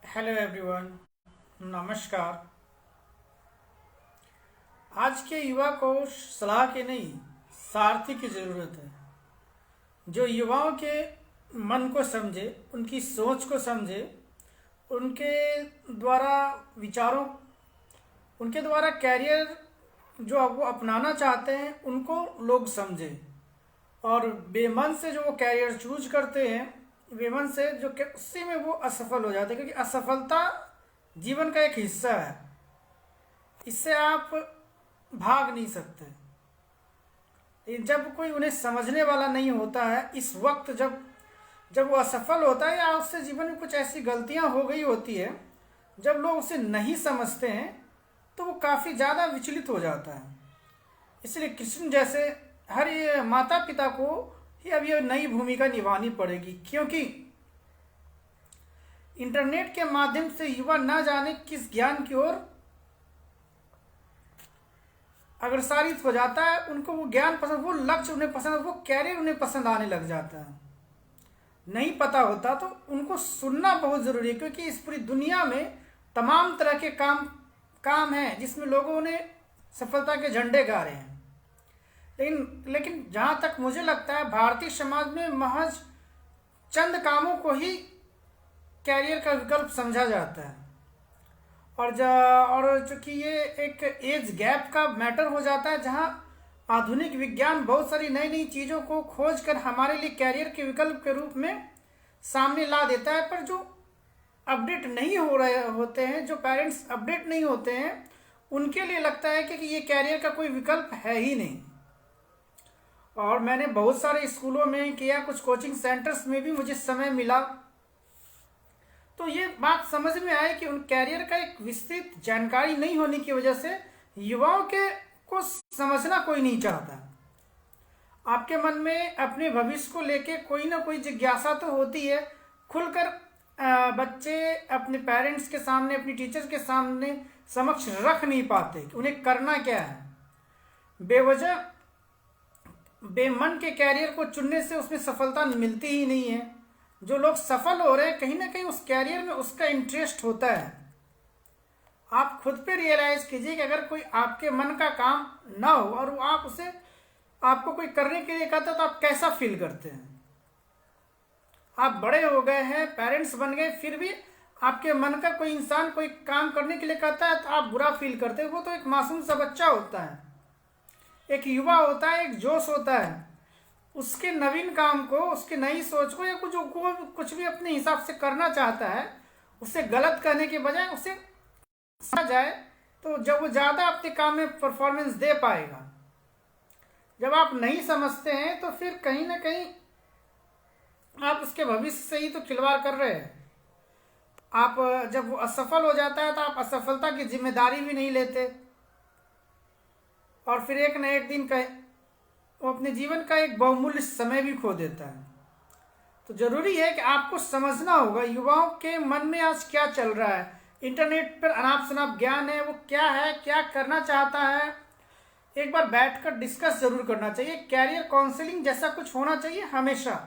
Hello everyone, नमस्कार। आज के युवा को सलाह की नहीं, सारथी की ज़रूरत है। जो युवाओं के मन को समझे, उनकी सोच को समझे, उनके द्वारा विचारों, उनके द्वारा कैरियर जो अब वो अपनाना चाहते हैं उनको लोग समझें। और बेमन से जो वो कैरियर चूज करते हैं, बेमन से उसी में वो असफल हो जाते हैं, क्योंकि असफलता जीवन का एक हिस्सा है। इससे आप भाग नहीं सकते। जब कोई उन्हें समझने वाला नहीं होता है, इस वक्त जब जब वो असफल होता है या उससे जीवन में कुछ ऐसी गलतियां हो गई होती है, जब लोग उसे नहीं समझते हैं तो वो काफ़ी ज़्यादा विचलित हो जाता है। इसलिए कृष्ण जैसे हर ये माता पिता को ही अब ये नई भूमिका निभानी पड़ेगी, क्योंकि इंटरनेट के माध्यम से युवा ना जाने किस ज्ञान की ओर अग्रसारित हो जाता है। उनको वो ज्ञान पसंद, वो लक्ष्य उन्हें पसंद, वो कैरियर उन्हें पसंद आने लग जाता है। नहीं पता होता तो उनको सुनना बहुत ज़रूरी है, क्योंकि इस पूरी दुनिया में तमाम तरह के काम हैं जिसमें लोगों ने सफलता के झंडे गाड़े हैं। लेकिन जहाँ तक मुझे लगता है, भारतीय समाज में महज चंद कामों को ही कैरियर का विकल्प समझा जाता है। और चूंकि ये एक एज गैप का मैटर हो जाता है, जहाँ आधुनिक विज्ञान बहुत सारी नई नई चीज़ों को खोज कर हमारे लिए कैरियर के विकल्प के रूप में सामने ला देता है, पर जो अपडेट नहीं हो रहे होते हैं, जो पेरेंट्स अपडेट नहीं होते हैं, उनके लिए लगता है कि ये कैरियर का कोई विकल्प है ही नहीं। और मैंने बहुत सारे स्कूलों में किया, कुछ कोचिंग सेंटर्स में भी मुझे समय मिला, तो ये बात समझ में आई कि उन कैरियर का एक विस्तृत जानकारी नहीं होने की वजह से युवाओं के को समझना कोई नहीं चाहता। आपके मन में अपने भविष्य को लेके कोई ना कोई जिज्ञासा तो होती है, खुलकर बच्चे अपने पेरेंट्स के सामने, अपनी टीचर्स के सामने समक्ष रख नहीं पाते कि उन्हें करना क्या है। बेवजह बेमन के कैरियर को चुनने से उसमें सफलता मिलती ही नहीं है। जो लोग सफल हो रहे हैं, कहीं ना कहीं उस कैरियर में उसका इंटरेस्ट होता है। आप खुद पे रियलाइज कीजिए कि अगर कोई आपके मन का काम ना हो और वो आपको कोई करने के लिए कहता है, तो आप कैसा फील करते हैं। आप बड़े हो गए हैं, पेरेंट्स बन गए, फिर भी आपके मन का कोई इंसान कोई काम करने के लिए कहता है तो आप बुरा फील करते हैं। वो तो एक मासूम सा बच्चा होता है, एक युवा होता है, एक जोश होता है। उसके नवीन काम को, उसकी नई सोच को, या कुछ भी अपने हिसाब से करना चाहता है, उसे गलत कहने के बजाय उसे समझा जाए, तो जब वो ज़्यादा अपने काम में परफॉर्मेंस दे पाएगा। जब आप नहीं समझते हैं तो फिर कहीं ना कहीं आप उसके भविष्य से ही तो खिलवाड़ कर रहे हैं। आप जब वो असफल हो जाता है तो आप असफलता की जिम्मेदारी भी नहीं लेते, और फिर एक न एक दिन वो अपने जीवन का एक बहुमूल्य समय भी खो देता है। तो जरूरी है कि आपको समझना होगा युवाओं के मन में आज क्या चल रहा है। इंटरनेट पर अनाप शनाप ज्ञान है, वो क्या है, क्या करना चाहता है, एक बार बैठकर डिस्कस जरूर करना चाहिए। कैरियर काउंसलिंग जैसा कुछ होना चाहिए हमेशा।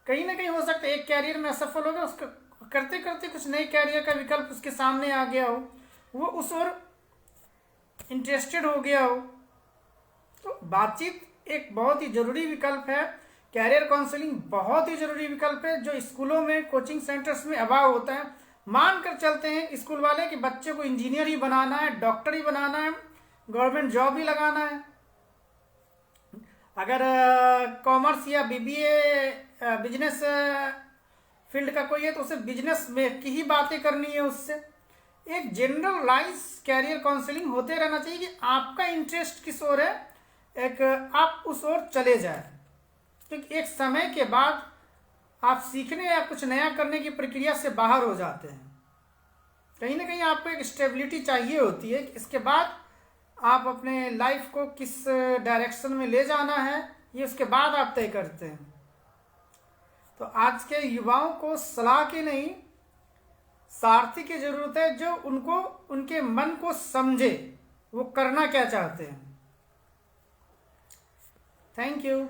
कहीं ना कहीं हो सकता है एक कैरियर में असफल हो गया, उसका करते करते कुछ नए कैरियर का विकल्प उसके सामने आ गया हो, वो उस ओर इंटरेस्टेड हो गया हो। तो बातचीत एक बहुत ही जरूरी विकल्प है। कैरियर काउंसलिंग बहुत ही जरूरी विकल्प है, जो स्कूलों में, कोचिंग सेंटर्स में अभाव होता है। मान कर चलते हैं स्कूल वाले कि बच्चे को इंजीनियर ही बनाना है, डॉक्टर ही बनाना है, गवर्नमेंट जॉब ही लगाना है। अगर कॉमर्स या बीबीए बिजनेस फील्ड का कोई है तो उसे बिजनेस में की ही बातें करनी है उससे। एक जनरलाइज कैरियर काउंसलिंग होते रहना चाहिए कि आपका इंटरेस्ट किस ओर है, एक आप उस ओर चले जाए। क्योंकि एक समय के बाद आप सीखने या कुछ नया करने की प्रक्रिया से बाहर हो जाते हैं। कहीं ना कहीं आपको एक स्टेबिलिटी चाहिए होती है कि इसके बाद आप अपने लाइफ को किस डायरेक्शन में ले जाना है, ये उसके बाद आप तय करते हैं। तो आज के युवाओं को सलाह की नहीं, सारथी की जरूरत है, जो उनको उनके मन को समझे, वो करना क्या चाहते हैं। Thank you.